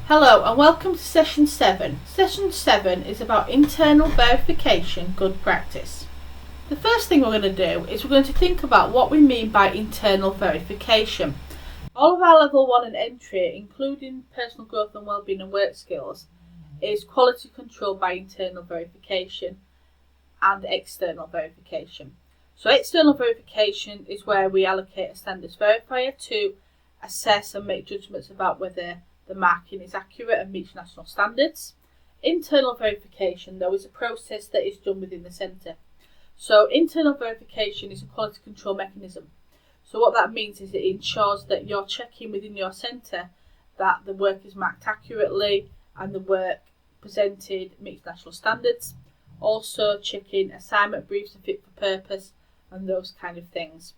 Hello and welcome to Session 7. Session 7 is about internal verification good practice. The first thing we're going to do is we're going to think about what we mean by internal verification. All of our Level 1 and entry, including personal growth and wellbeing and work skills, is quality control by internal verification and external verification. So external verification is where we allocate a standards verifier to assess and make judgments about whether the marking is accurate and meets national standards. Internal verification, though, is a process that is done within the centre. So internal verification is a quality control mechanism. So what that means is it ensures that you're checking within your centre that the work is marked accurately and the work presented meets national standards. Also checking assignment briefs are fit for purpose and those kind of things.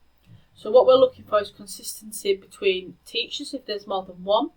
So what we're looking for is consistency between teachers if there's more than one.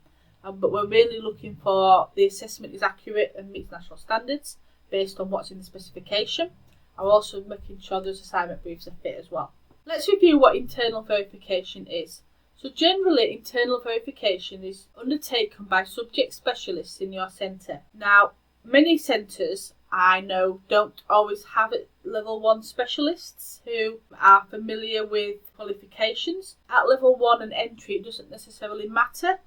But we're really looking for the assessment is accurate and meets national standards based on what's in the specification. And we're also making sure those assignment briefs are fit as well. Let's review what internal verification is. So generally, internal verification is undertaken by subject specialists in your centre. Now, many centres I know don't always have Level 1 specialists who are familiar with qualifications. At Level 1 and entry, it doesn't necessarily matter,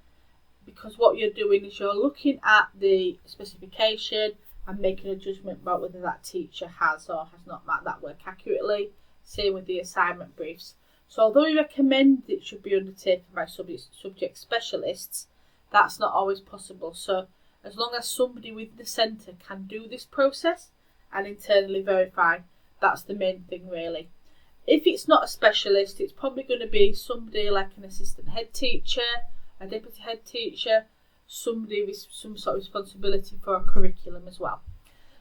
because what you're doing is you're looking at the specification and making a judgment about whether that teacher has or has not marked that work accurately. Same with the assignment briefs. So although we recommend it should be undertaken by subject specialists, that's not always possible. So as long as somebody within the centre can do this process and internally verify, that's the main thing really. If it's not a specialist, it's probably going to be somebody like an assistant head teacher, a deputy head teacher, somebody with some sort of responsibility for a curriculum as well.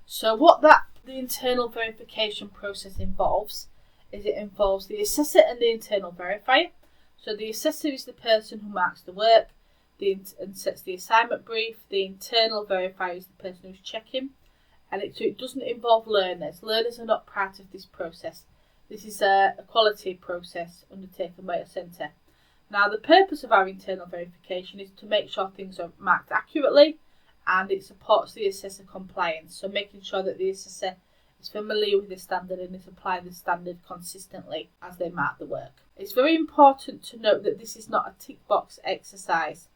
So what the internal verification process involves is it involves the assessor and the internal verifier. So the assessor is the person who marks the work and sets the assignment brief. The internal verifier is the person who's checking, and it doesn't involve learners. Learners are not part of this process. This is a quality process undertaken by a centre. Now, the purpose of our internal verification is to make sure things are marked accurately, and it supports the assessor compliance, so making sure that the assessor is familiar with the standard and is applying the standard consistently as they mark the work. It's very important to note that this is not a tick box exercise.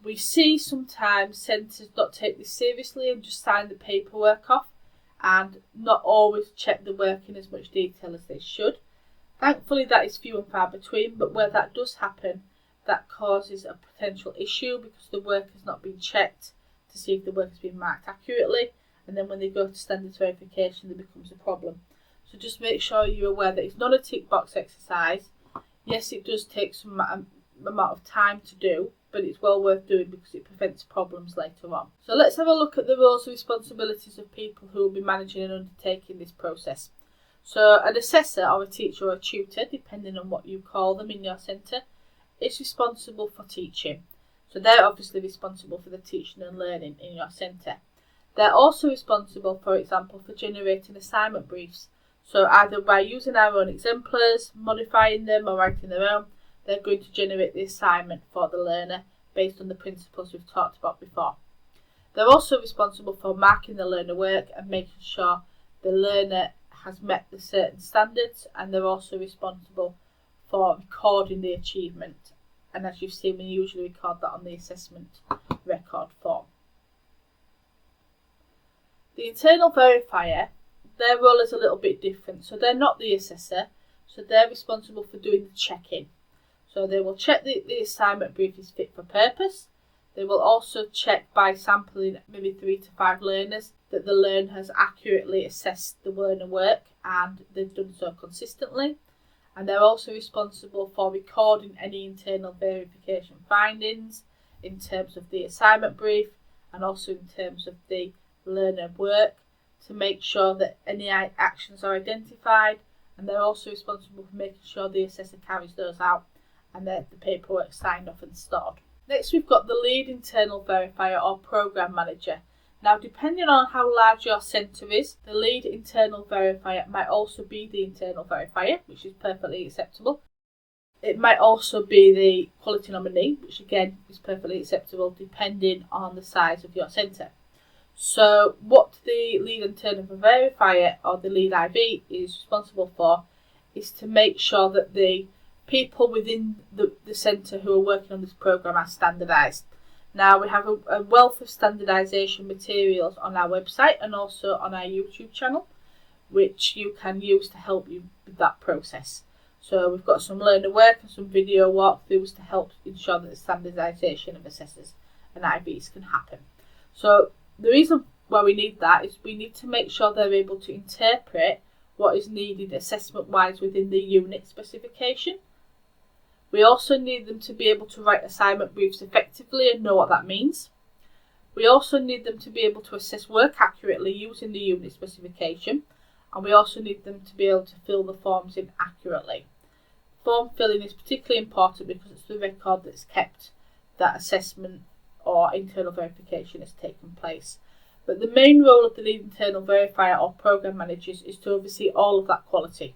We see sometimes centres not take this seriously and just sign the paperwork off and not always check the work in as much detail as they should. Thankfully, that is few and far between, but where that does happen, that causes a potential issue because the work has not been checked to see if the work has been marked accurately, and then when they go to standards verification, there becomes a problem. So just make sure you're aware that it's not a tick box exercise. Yes, it does take some amount of time to do, but it's well worth doing because it prevents problems later on. So let's have a look at the roles and responsibilities of people who will be managing and undertaking this process. So an assessor or a teacher or a tutor, depending on what you call them in your centre, is responsible for teaching. So they're obviously responsible for the teaching and learning in your centre. They're also responsible, for example, for generating assignment briefs. So either by using our own exemplars, modifying them or writing their own, they're going to generate the assignment for the learner based on the principles we've talked about before. They're also responsible for marking the learner work and making sure the learner has met the certain standards, and they're also responsible for recording the achievement. And as you've seen, we usually record that on the assessment record form. The internal verifier, their role is a little bit different. So they're not the assessor, so they're responsible for doing the checking. So they will check the assignment brief is fit for purpose. They will also check by sampling maybe 3 to 5 learners that the learner has accurately assessed the learner work and they've done so consistently. And they're also responsible for recording any internal verification findings in terms of the assignment brief and also in terms of the learner work to make sure that any actions are identified, and they're also responsible for making sure the assessor carries those out and that the paperwork signed off and stored. Next, we've got the lead internal verifier or programme manager. Now, depending on how large your centre is, the lead internal verifier might also be the internal verifier, which is perfectly acceptable. It might also be the quality nominee, which again is perfectly acceptable depending on the size of your centre. So what the lead internal verifier or the lead IV is responsible for is to make sure that the people within the centre who are working on this programme are standardised. Now we have a wealth of standardisation materials on our website and also on our YouTube channel, which you can use to help you with that process. So we've got some learner work and some video walkthroughs to help ensure that the standardisation of assessors and IVs can happen. So the reason why we need that is we need to make sure they're able to interpret what is needed assessment-wise within the unit specification. We also need them to be able to write assignment briefs effectively and know what that means. We also need them to be able to assess work accurately using the unit specification, and we also need them to be able to fill the forms in accurately. Form filling is particularly important because it's the record that's kept that assessment or internal verification has taken place. But the main role of the lead internal verifier or programme managers is to oversee all of that quality.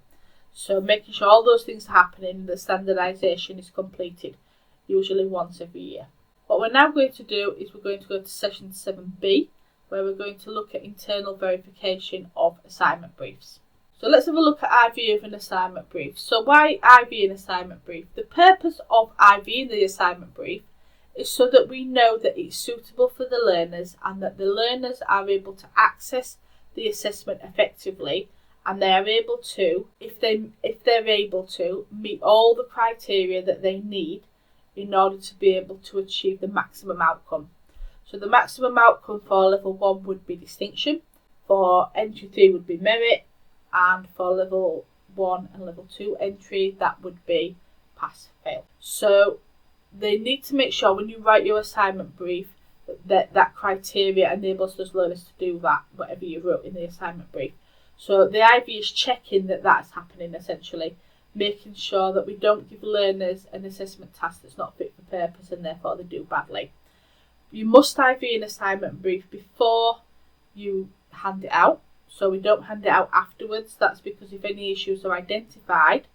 So making sure all those things are happening and the standardisation is completed, usually once every year. What we're now going to do is we're going to go to session 7B, where we're going to look at internal verification of assignment briefs. So let's have a look at IV of an assignment brief. So why IV an assignment brief? The purpose of IV in the assignment brief is so that we know that it's suitable for the learners and that the learners are able to access the assessment effectively, and they are able to, if they're able to, meet all the criteria that they need in order to be able to achieve the maximum outcome. So the maximum outcome for level 1 would be distinction, for entry 3 would be merit, and for level 1 and level 2 entry that would be pass fail. So they need to make sure when you write your assignment brief that criteria enables those learners to do that, whatever you wrote in the assignment brief. So the IV is checking that that's happening, essentially, making sure that we don't give learners an assessment task that's not fit for purpose and therefore they do badly. You must IV an assignment brief before you hand it out, so we don't hand it out afterwards. That's because if any issues are identified,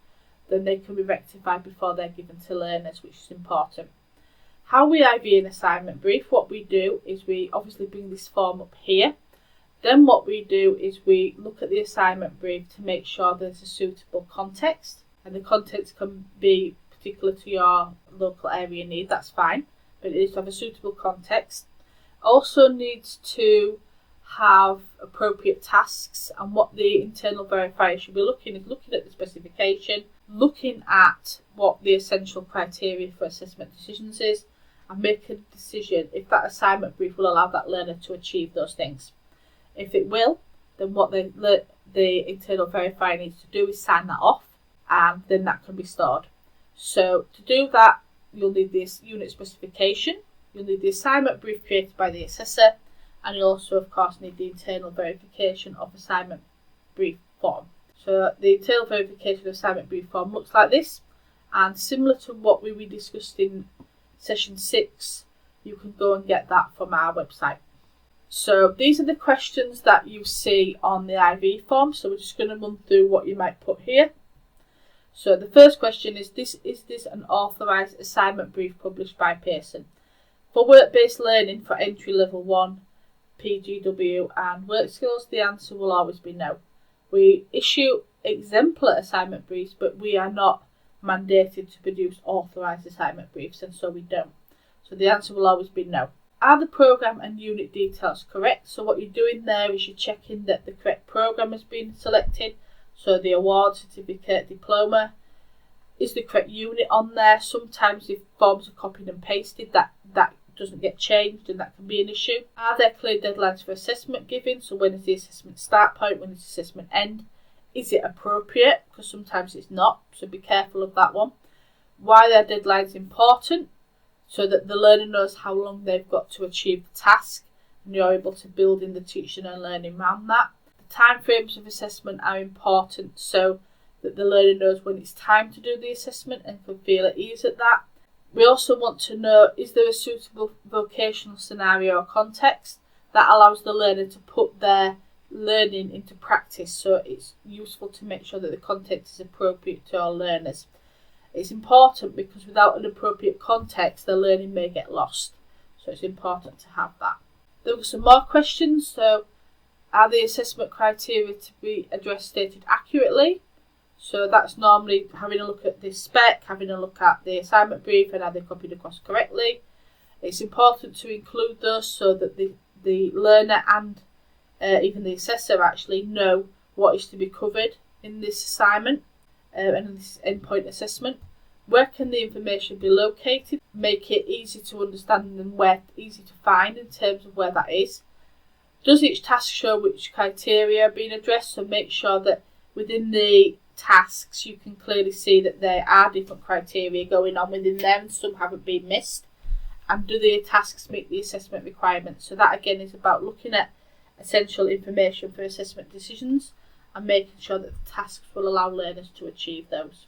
then they can be rectified before they're given to learners, which is important. How we IV an assignment brief, what we do is we obviously bring this form up here. Then what we do is we look at the assignment brief to make sure there's a suitable context, and the context can be particular to your local area need, that's fine, but it needs to have a suitable context. Also needs to have appropriate tasks, and what the internal verifier should be looking at the specification, looking at what the essential criteria for assessment decisions is, and make a decision if that assignment brief will allow that learner to achieve those things. If it will, then what the internal verifier needs to do is sign that off, and then that can be stored. So to do that, you'll need this unit specification, you'll need the assignment brief created by the assessor, and you'll also of course need the internal verification of assignment brief form. So the internal verification of assignment brief form looks like this, and similar to what we discussed in session 6, you can go and get that from our website. So these are the questions that you see on the IV form, so we're just going to run through what you might put here. So the first question is this an authorised assignment brief published by Pearson? For work-based learning for entry level 1, PGW and work skills, the answer will always be no. We issue exemplar assignment briefs, but we are not mandated to produce authorised assignment briefs, and so we don't. So the answer will always be no. Are the programme and unit details correct? So what you're doing there is you're checking that the correct programme has been selected. So the award, certificate, diploma. Is the correct unit on there? Sometimes if forms are copied and pasted, that doesn't get changed, and that can be an issue. Are there clear deadlines for assessment given? So when is the assessment start point? When is the assessment end? Is it appropriate? Because sometimes it's not, so be careful of that one. Why are deadlines important? So that the learner knows how long they've got to achieve the task, and you're able to build in the teaching and learning around that. The timeframes of assessment are important so that the learner knows when it's time to do the assessment and can feel at ease at that. We also want to know, is there a suitable vocational scenario or context that allows the learner to put their learning into practice, so it's useful to make sure that the content is appropriate to our learners. It's important because without an appropriate context, the learning may get lost. So it's important to have that. There were some more questions. So, are the assessment criteria to be addressed stated accurately? So that's normally having a look at the spec, having a look at the assignment brief and are they copied across correctly. It's important to include those so that the learner and even the assessor actually know what is to be covered in this assignment and in this endpoint assessment. Where can the information be located? Make it easy to understand and easy to find in terms of where that is. Does each task show which criteria are being addressed? So make sure that within the tasks you can clearly see that there are different criteria going on within them and some haven't been missed. And do the tasks meet the assessment requirements? So that again is about looking at essential information for assessment decisions and making sure that the tasks will allow learners to achieve those.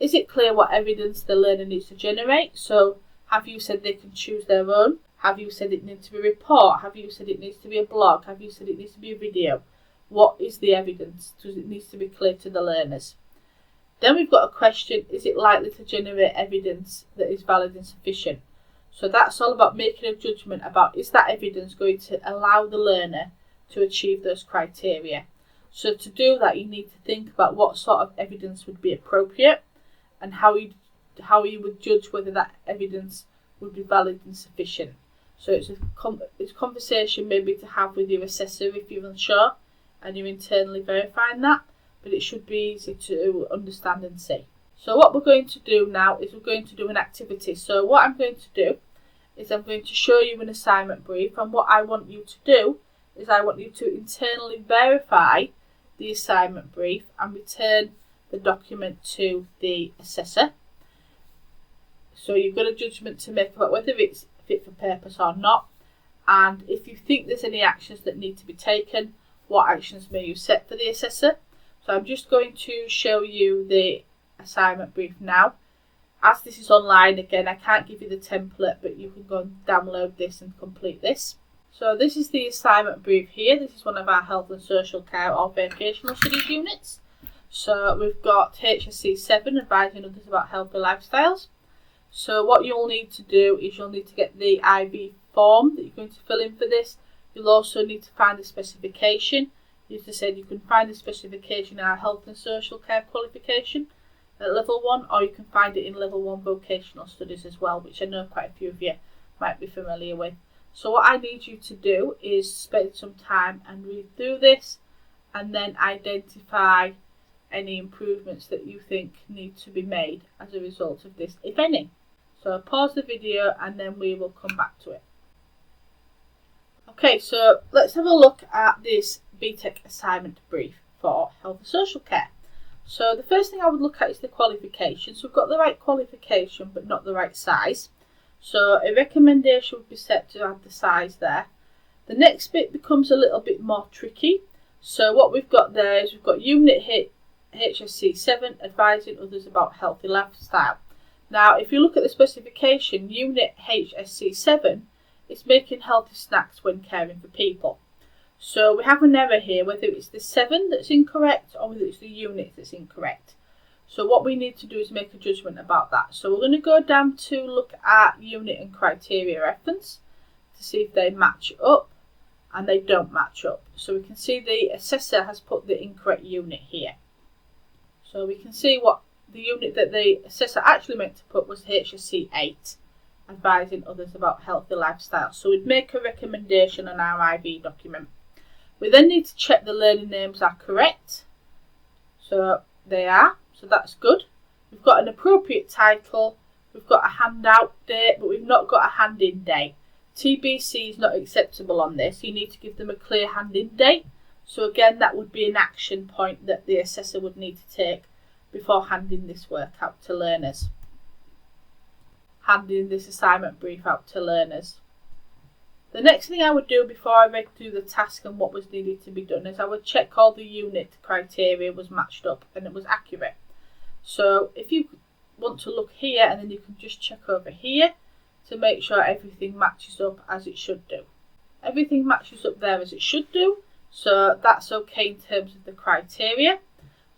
Is it clear what evidence the learner needs to generate? So have you said they can choose their own? Have you said it needs to be a report? Have you said it needs to be a blog? Have you said it needs to be a video? What is the evidence? Does it need to be clear to the learners? Then we've got a question, is it likely to generate evidence that is valid and sufficient? So that's all about making a judgment about is that evidence going to allow the learner to achieve those criteria. So to do that you need to think about what sort of evidence would be appropriate and how you would judge whether that evidence would be valid and sufficient. So it's a conversation maybe to have with your assessor if you're unsure and you're internally verifying that, but it should be easy to understand and see. So what we're going to do now is we're going to do an activity. So what I'm going to do is I'm going to show you an assignment brief, and what I want you to do is I want you to internally verify the assignment brief and return the document to the assessor. So you've got a judgment to make about whether it's fit for purpose or not, and if you think there's any actions that need to be taken, what actions may you set for the assessor. So I'm just going to show you the assignment brief now. As this is online, again, I can't give you the template, but you can go and download this and complete this. So this is the assignment brief here. This is one of our health and social care or vocational studies units. So we've got HSC 7, advising others about healthy lifestyles. So what you'll need to do is you'll need to get the IV form that you're going to fill in for this. You'll also need to find the specification. As I said, you can find the specification in our health and social care qualification at level 1, or you can find it in level 1 vocational studies as well, which I know quite a few of you might be familiar with. So what I need you to do is spend some time and read through this and then identify any improvements that you think need to be made as a result of this, if any. So pause the video and then we will come back to it. Okay, so let's have a look at this BTEC assignment brief for health and social care. So the first thing I would look at is the qualifications. So we've got the right qualification but not the right size. So a recommendation would be set to add the size there. The next bit becomes a little bit more tricky. So what we've got there is we've got Unit HSC 7, advising others about healthy lifestyle. Now if you look at the specification, Unit HSC 7 is making healthy snacks when caring for people. So we have an error here, whether it's the 7 that's incorrect or whether it's the unit that's incorrect. So what we need to do is make a judgment about that. So we're going to go down to look at unit and criteria reference to see if they match up, and they don't match up. So we can see the assessor has put the incorrect unit here. So we can see what the unit that the assessor actually meant to put was HSC 8, advising others about healthy lifestyle. So we'd make a recommendation on our IV document. We then need to check the learning names are correct. So they are, so that's good. We've got an appropriate title, we've got a handout date, but we've not got a hand-in date. TBC is not acceptable on this. You need to give them a clear hand-in date. So again, that would be an action point that the assessor would need to take before handing this work out to learners. Handing this assignment brief out to learners. The next thing I would do before I read through the task and what was needed to be done is I would check all the unit criteria was matched up and it was accurate. So if you want to look here and then you can just check over here to make sure everything matches up as it should do. Everything matches up there as it should do, so that's okay in terms of the criteria.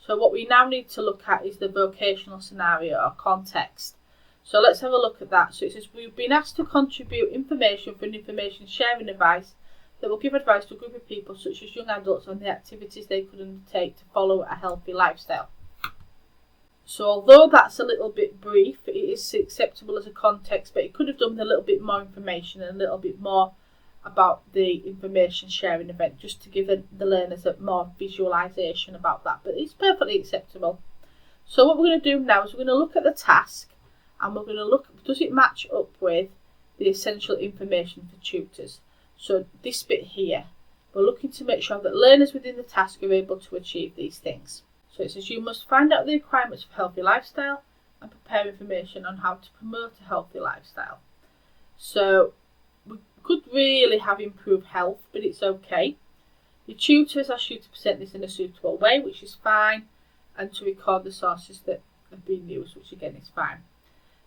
So what we now need to look at is the vocational scenario or context. So let's have a look at that. So it says we've been asked to contribute information for an information sharing device that will give advice to a group of people such as young adults on the activities they could undertake to follow a healthy lifestyle. So although that's a little bit brief, it is acceptable as a context, but it could have done with a little bit more information and a little bit more about the information sharing event, just to give the learners a more visualisation about that, but it's perfectly acceptable. So what we're going to do now is we're going to look at the task and we're going to look, does it match up with the essential information for tutors? So this bit here, we're looking to make sure that learners within the task are able to achieve these things. So it says you must find out the requirements for a healthy lifestyle and prepare information on how to promote a healthy lifestyle. So we could really have improved health, but it's okay. Your tutor has asked you to present this in a suitable way, which is fine, and to record the sources that have been used, which again is fine.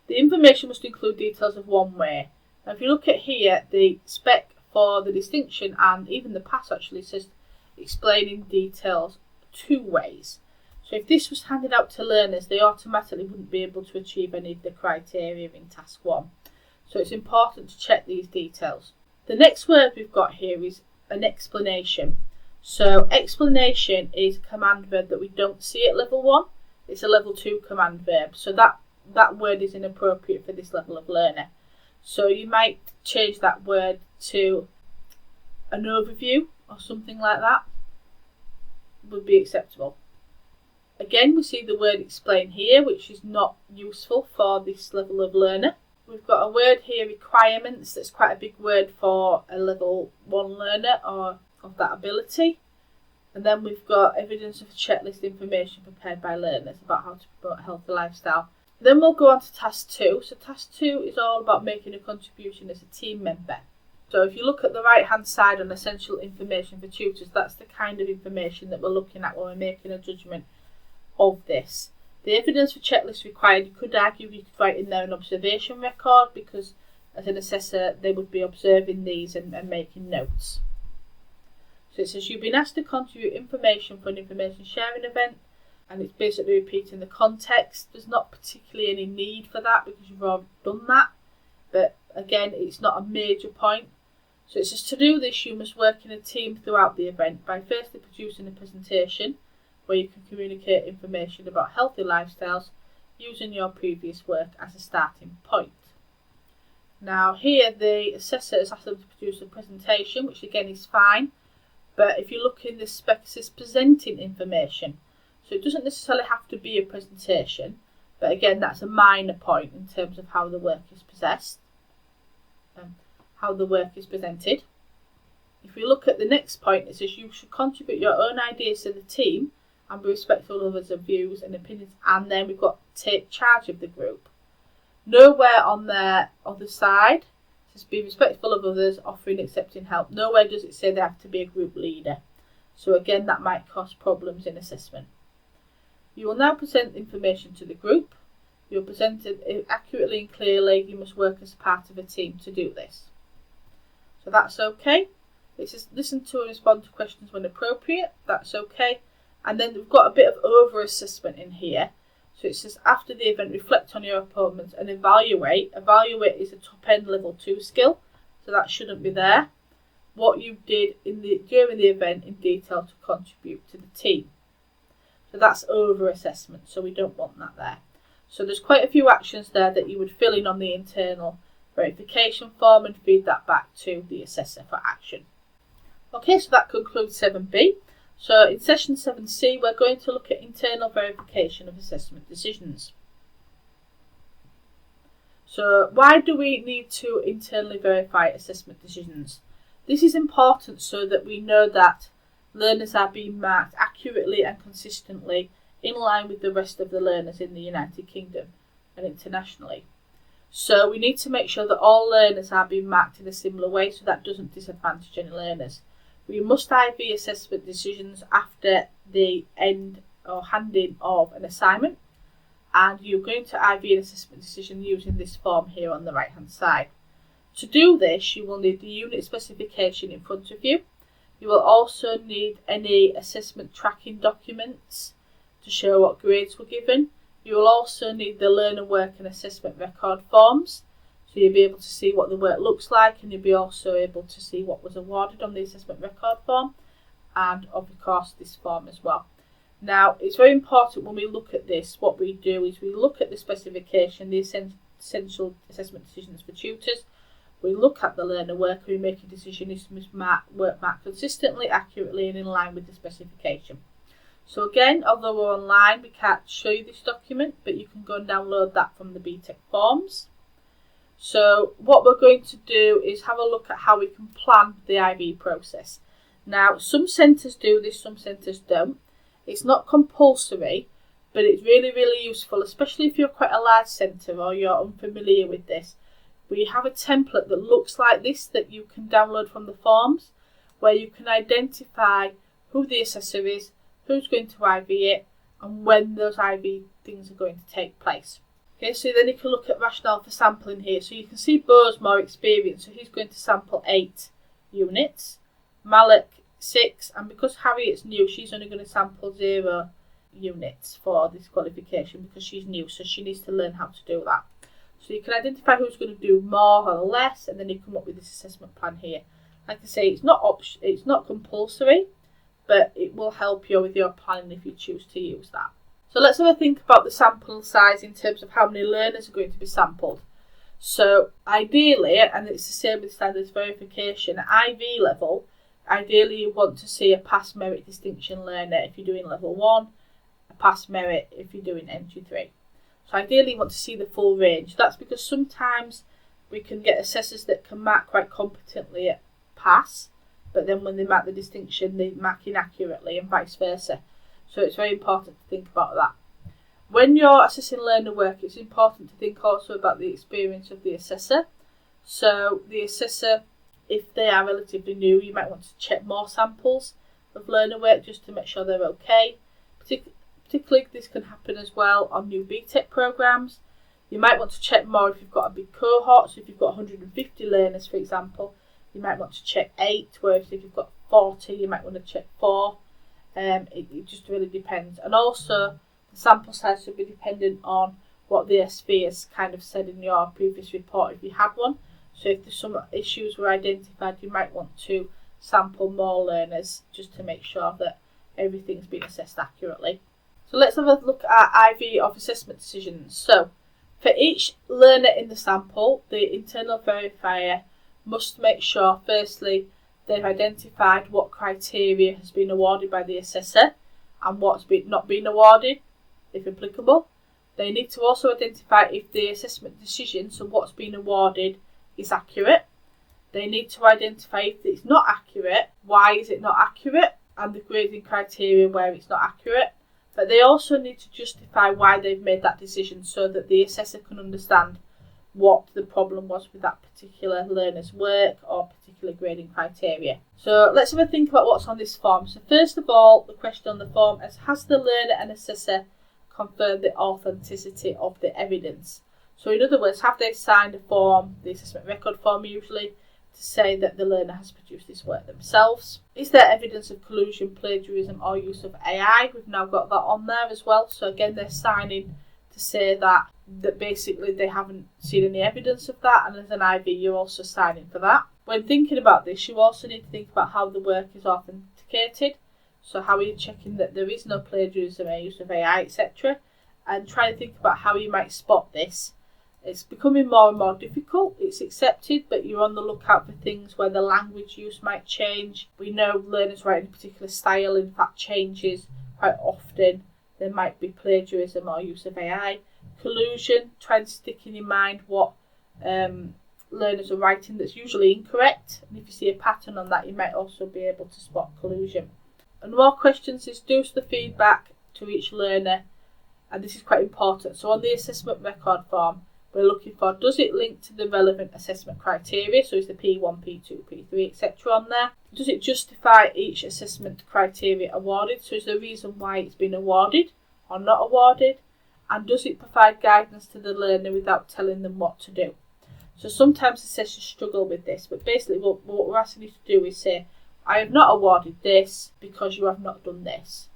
The information must include details of one way. Now if you look at here, the spec for the distinction and even the pass actually says explaining details two ways. So if this was handed out to learners, they automatically wouldn't be able to achieve any of the criteria in task 1. So it's important to check these details. The next word we've got here is an explanation. So explanation is a command verb that we don't see at level 1. It's a level 2 command verb. So that word is inappropriate for this level of learner. So you might change that word to an overview or something like that. Would be acceptable. Again, we see the word explain here, which is not useful for this level of learner. We've got a word here, requirements, that's quite a big word for a level 1 learner or of that ability. And then we've got evidence of a checklist information prepared by learners about how to promote a healthy lifestyle. Then we'll go on to task 2. So task 2 is all about making a contribution as a team member. So if you look at the right hand side on essential information for tutors, that's the kind of information that we're looking at when we're making a judgment of this. The evidence for checklist required, you could argue you could write in there an observation record, because as an assessor they would be observing these and making notes. So it says you've been asked to contribute information for an information sharing event, and it's basically repeating the context. There's not particularly any need for that because you've already done that, but again it's not a major point. So it says to do this you must work in a team throughout the event by firstly producing a presentation where you can communicate information about healthy lifestyles using your previous work as a starting point. Now here the assessor has asked them to produce a presentation, which again is fine, but if you look in the spec it says presenting information, so it doesn't necessarily have to be a presentation, but again that's a minor point in terms of how the work is presented. If we look at the next point, it says you should contribute your own ideas to the team and be respectful of others' views and opinions, and then we've got take charge of the group. Nowhere on the other side it says be respectful of others, offering, accepting help. Nowhere does it say they have to be a group leader. So again, that might cause problems in assessment. You will now present information to the group. You'll present it accurately and clearly. You must work as part of a team to do this. So that's okay. It says listen to and respond to questions when appropriate. That's okay. And then we've got a bit of over-assessment in here. So it says after the event, reflect on your performance and evaluate. Evaluate is a top-end level 2 skill, so that shouldn't be there. What you did during the event in detail to contribute to the team. So that's over-assessment, so we don't want that there. So there's quite a few actions there that you would fill in on the internal verification form and feed that back to the assessor for action. Okay, so that concludes 7B. So in session 7C, we're going to look at internal verification of assessment decisions. So why do we need to internally verify assessment decisions? This is important so that we know that learners are being marked accurately and consistently in line with the rest of the learners in the United Kingdom and internationally. So we need to make sure that all learners are being marked in a similar way so that doesn't disadvantage any learners. We must IV assessment decisions after the end or handing of an assignment, and you're going to IV an assessment decision using this form here on the right hand side. To do this, you will need the unit specification in front of you. You will also need any assessment tracking documents to show what grades were given. You will also need the learner work and assessment record forms, so you'll be able to see what the work looks like, and you'll be also able to see what was awarded on the assessment record form, and of course this form as well. Now, it's very important when we look at this, what we do is we look at the specification, the essential assessment decisions for tutors. We look at the learner work, we make a decision is work marked consistently, accurately and in line with the specification. So again, although we're online, we can't show you this document, but you can go and download that from the BTEC forms. So what we're going to do is have a look at how we can plan the IB process. Now, some centres do this, some centres don't. It's not compulsory, but it's really, really useful, especially if you're quite a large centre or you're unfamiliar with this. We have a template that looks like this that you can download from the forms, where you can identify who the assessor is, who's going to IB it, and when those IB things are going to take place. Okay, so then you can look at rationale for sampling here. So you can see Bo's more experienced, so he's going to sample 8 units, Malik 6, and because Harriet's new, she's only going to sample 0 units for this qualification because she's new, so she needs to learn how to do that. So you can identify who's going to do more or less, and then you come up with this assessment plan here. Like I say, it's not compulsory, but it will help you with your planning if you choose to use that. So let's have a think about the sample size in terms of how many learners are going to be sampled. So ideally, and it's the same with standards verification, at IB level, ideally you want to see a pass merit distinction learner if you're doing level 1, a pass merit if you're doing entry 3. So ideally you want to see the full range. That's because sometimes we can get assessors that can mark quite competently at pass, but then when they mark the distinction they mark inaccurately and vice versa. So it's very important to think about that. When you're assessing learner work, it's important to think also about the experience of the assessor. So the assessor, if they are relatively new, you might want to check more samples of learner work just to make sure they're okay. Particularly this can happen as well on new BTEC programmes. You might want to check more if you've got a big cohort. So if you've got 150 learners, for example, you might want to check 8, whereas if you've got 40, you might want to check 4. It just really depends. And also, the sample size should be dependent on what the SV has kind of said in your previous report if you had one. So if there's some issues were identified, you might want to sample more learners just to make sure that everything's been assessed accurately. So let's have a look at IV of assessment decisions. So for each learner in the sample, the internal verifier must make sure, firstly, they've identified what criteria has been awarded by the assessor and what's not been awarded, if applicable. They need to also identify if the assessment decision, so what's been awarded, is accurate. They need to identify if it's not accurate, why is it not accurate, and the grading criteria where it's not accurate. But they also need to justify why they've made that decision so that the assessor can understand what the problem was with that particular learner's work or particular grading criteria. So let's have a think about what's on this form. So first of all, the question on the form is, has the learner and assessor confirmed the authenticity of the evidence? So in other words, have they signed a form, the assessment record form usually, to say that the learner has produced this work themselves? Is there evidence of collusion, plagiarism or use of AI? We've now got that on there as well. So again, they're signing to say that basically they haven't seen any evidence of that, and as an IB you're also signing for that. When thinking about this, you also need to think about how the work is authenticated. So how are you checking that there is no plagiarism or use of AI, etc. And try to think about how you might spot this. It's becoming more and more difficult. It's accepted, but you're on the lookout for things where the language use might change. We know learners writing a particular style, in fact, changes quite often. There might be plagiarism or use of AI. Collusion, try to stick in your mind what learners are writing that's usually incorrect. And if you see a pattern on that, you might also be able to spot collusion. And more questions is, does the feedback to each learner, and this is quite important. So on the assessment record form, we're looking for, does it link to the relevant assessment criteria? So is the P1, P2, P3, etc. on there? Does it justify each assessment criteria awarded? So is there a reason why it's been awarded or not awarded? And does it provide guidance to the learner without telling them what to do? So sometimes assessors struggle with this, but basically what we're asking you to do is say, I have not awarded this because you have not done this.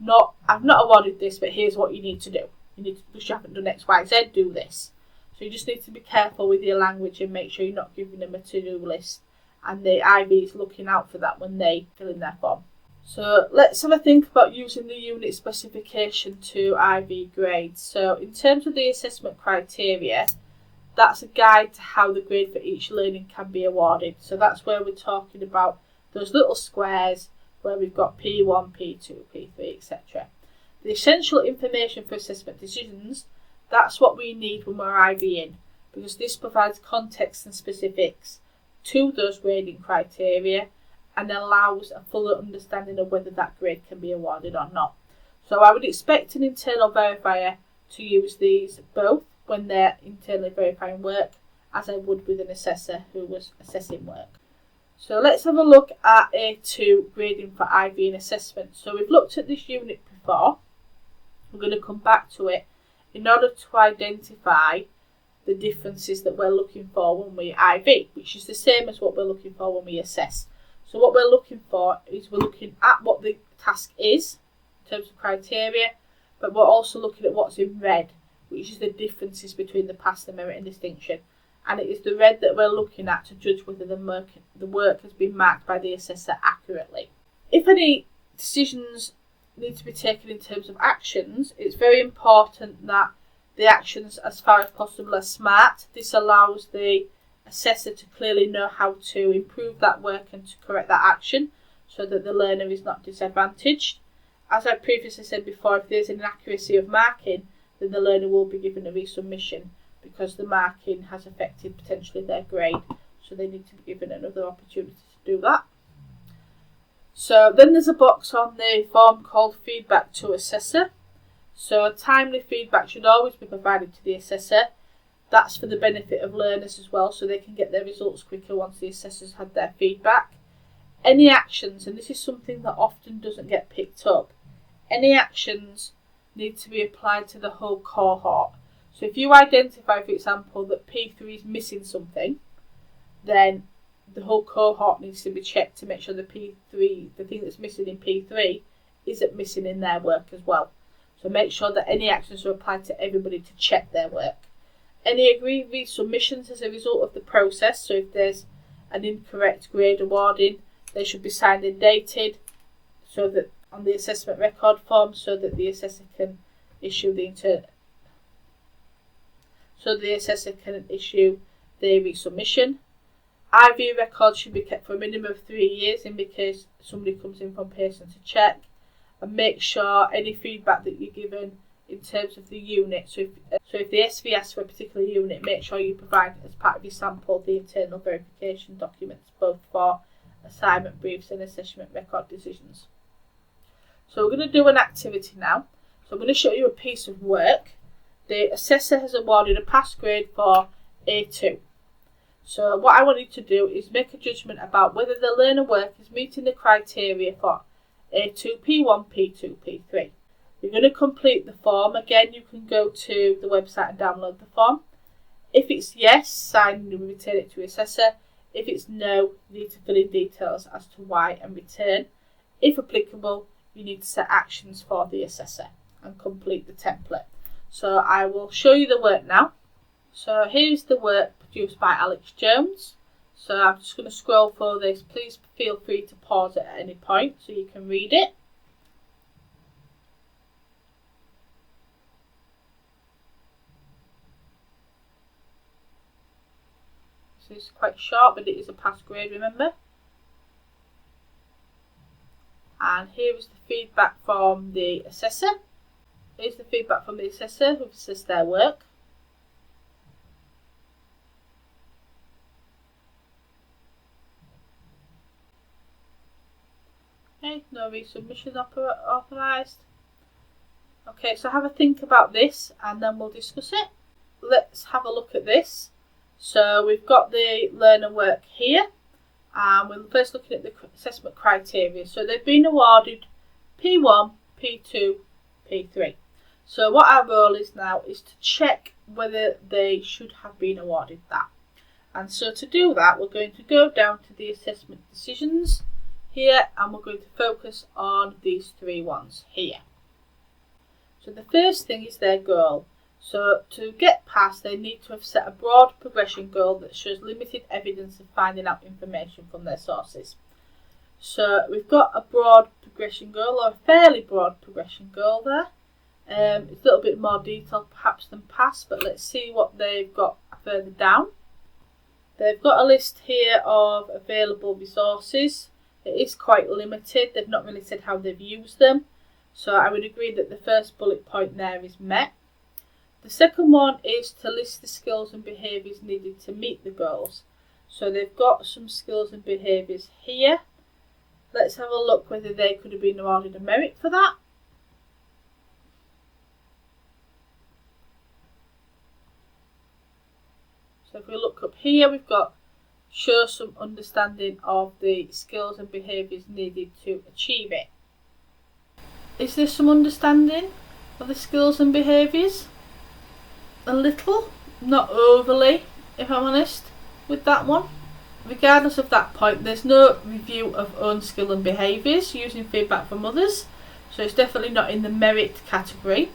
not, I've not awarded this, but here's what you need to do. Because you haven't done X, Y, Z, do this. So you just need to be careful with your language and make sure you're not giving them a to-do list. And the IB is looking out for that when they fill in their form. So let's have a think about using the unit specification to IB grades. So in terms of the assessment criteria, that's a guide to how the grade for each learning can be awarded. So that's where we're talking about those little squares where we've got P1, P2, P3, etc. The essential information for assessment decisions, that's what we need when we're IBing, because this provides context and specifics to those grading criteria and allows a fuller understanding of whether that grade can be awarded or not. So I would expect an internal verifier to use these both when they're internally verifying work, as I would with an assessor who was assessing work. So let's have a look at A2 grading for IB and assessment. So we've looked at this unit before. We're going to come back to it in order to identify the differences that we're looking for when we IB, which is the same as what we're looking for when we assess. So what we're looking for is we're looking at what the task is in terms of criteria, but we're also looking at what's in red, which is the differences between the pass, the merit and distinction. And it is the red that we're looking at to judge whether the work has been marked by the assessor accurately. If any decisions need to be taken in terms of actions, it's very important that the actions, as far as possible, are SMART. This allows the assessor to clearly know how to improve that work and to correct that action so that the learner is not disadvantaged. As I previously said before, if there's an inaccuracy of marking, then the learner will be given a resubmission because the marking has affected potentially their grade, so they need to be given another opportunity to do that. So then there's a box on the form called feedback to assessor. So timely feedback should always be provided to the assessor. That's for the benefit of learners as well, so they can get their results quicker once the assessors had their feedback. Any actions, and this is something that often doesn't get picked up, any actions need to be applied to the whole cohort. So if you identify, for example, that P3 is missing something, then the whole cohort needs to be checked to make sure the P3, the thing that's missing in P3, isn't missing in their work as well. So make sure that any actions are applied to everybody to check their work. Any agreed resubmissions as a result of the process, so if there's an incorrect grade awarding, they should be signed and dated so that on the assessment record form, so that the assessor can issue the resubmission. IV records should be kept for a minimum of 3 years in case somebody comes in from Pearson to check, and make sure any feedback that you're given in terms of the unit. So if the SV asks for a particular unit, make sure you provide as part of your sample the internal verification documents, both for assignment briefs and assessment record decisions. So we're going to do an activity now. So I'm going to show you a piece of work. The assessor has awarded a pass grade for A2. So what I want you to do is make a judgment about whether the learner work is meeting the criteria for A2, P1, P2, P3. You're going to complete the form. Again, you can go to the website and download the form. If it's yes, sign and return it to your assessor. If it's no, you need to fill in details as to why and return. If applicable, you need to set actions for the assessor and complete the template. So I will show you the work now. So here's the work produced by Alex Jones. So I'm just going to scroll through this. Please feel free to pause it at any point so you can read it. So it's quite short, but it is a pass grade, remember? And here is the feedback from the assessor. Here's the feedback from the assessor who've assessed their work. Okay, no resubmission authorised. Okay, so have a think about this and then we'll discuss it. Let's have a look at this. So we've got the learner work here. And we're first looking at the assessment criteria. So they've been awarded P1, P2, P3. So what our role is now is to check whether they should have been awarded that. And so to do that, we're going to go down to the assessment decisions. here, and we're going to focus on these three ones here. So the first thing is their goal. So to get past, they need to have set a broad progression goal that shows limited evidence of finding out information from their sources. So we've got a broad progression goal, or a fairly broad progression goal there. It's a little bit more detailed perhaps than past, but let's see what they've got further down. They've got a list here of available resources. It is quite limited. They've not really said how they've used them. So I would agree that the first bullet point there is met. The second one is to list the skills and behaviours needed to meet the goals. So they've got some skills and behaviours here. Let's have a look whether they could have been awarded a merit for that. So if we look up here, we've got show some understanding of the skills and behaviours needed to achieve it. Is there some understanding of the skills and behaviours? A little, not overly, if I'm honest, with that one. Regardless of that point, there's no review of own skill and behaviours using feedback from others, so it's definitely not in the merit category.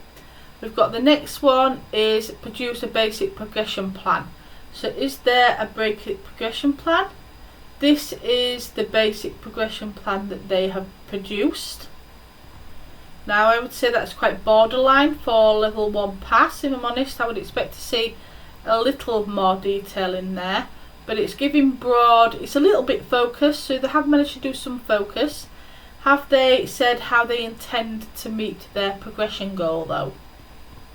We've got the next one is produce a basic progression plan. So is there a basic progression plan? This is the basic progression plan that they have produced. Now I would say that's quite borderline for level 1 pass, if I'm honest. I would expect to see a little more detail in there, but it's giving broad, it's a little bit focused, so they have managed to do some focus. Have they said how they intend to meet their progression goal though?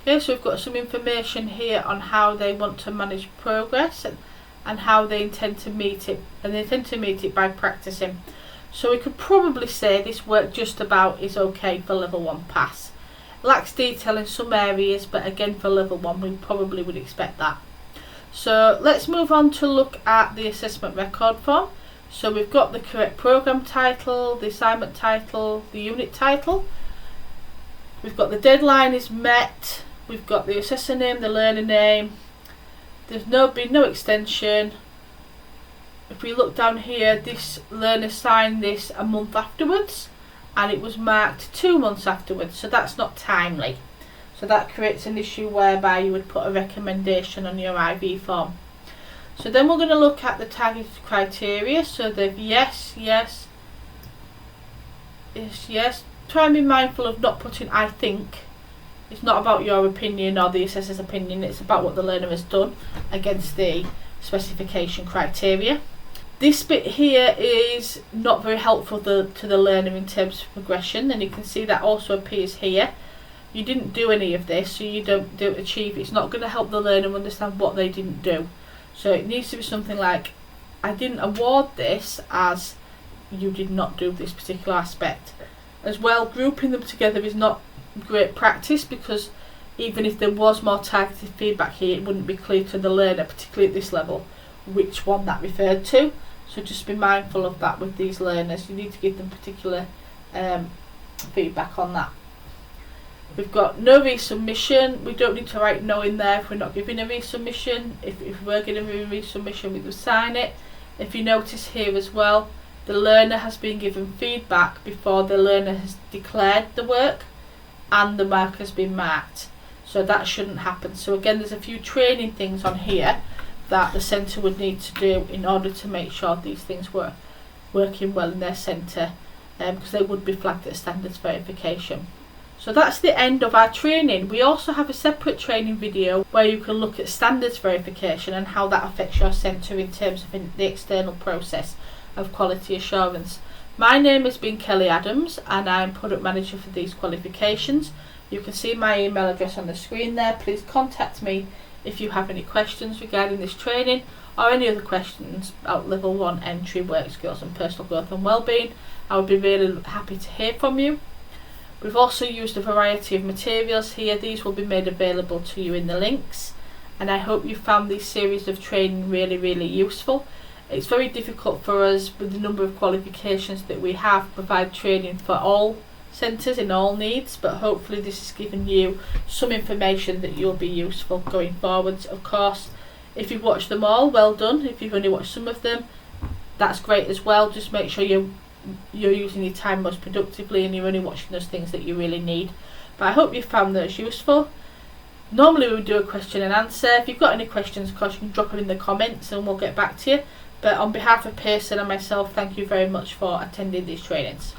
Okay, so we've got some information here on how they want to manage progress and how they intend to meet it, and they intend to meet it by practicing. So we could probably say this work just about is okay for level 1 pass. Lacks detail in some areas, but again for level 1 we probably would expect that. So let's move on to look at the assessment record form. So we've got the correct programme title, the assignment title, the unit title. We've got the deadline is met. We've got the assessor name, the learner name. There's been no extension. If we look down here, this learner signed this a month afterwards, and it was marked 2 months afterwards, so that's not timely. So that creates an issue whereby you would put a recommendation on your IV form. So then we're going to look at the targeted criteria. So they've yes, yes, yes, yes. Try and be mindful of not putting I think. It's not about your opinion or the assessor's opinion, it's about what the learner has done against the specification criteria. This bit here is not very helpful to the learner in terms of progression, and you can see that also appears here. You didn't do any of this, so you don't achieve. It's not going to help the learner understand what they didn't do. So it needs to be something like, I didn't award this as you did not do this particular aspect. As well, grouping them together is not great practice, because even if there was more targeted feedback here, it wouldn't be clear to the learner, particularly at this level, which one that referred to. So just be mindful of that with these learners. You need to give them particular feedback on that. We've got no resubmission. We don't need to write no in there if we're not giving a resubmission. If we're giving a resubmission, we would sign it. If you notice here as well, the learner has been given feedback before the learner has declared the work and the mark has been marked. So that shouldn't happen. So again, there's a few training things on here that the centre would need to do in order to make sure these things were working well in their centre, because they would be flagged at standards verification. So that's the end of our training. We also have a separate training video where you can look at standards verification and how that affects your centre in terms of the external process of quality assurance. My name has been Kelly Adams and I'm product manager for these qualifications. You can see my email address on the screen there. Please contact me if you have any questions regarding this training or any other questions about level 1 entry, work skills and personal growth and wellbeing. I would be really happy to hear from you. We've also used a variety of materials here. These will be made available to you in the links, and I hope you found this series of training really useful. It's very difficult for us, with the number of qualifications that we have, to provide training for all centres in all needs, but hopefully this has given you some information that you'll be useful going forwards. Of course, if you've watched them all, well done. If you've only watched some of them, that's great as well. Just make sure you you're using your time most productively and you're only watching those things that you really need. But I hope you found those useful. Normally we would do a question and answer. If you've got any questions, of course, you can drop them in the comments and we'll get back to you. But on behalf of Pearson and myself, thank you very much for attending these trainings.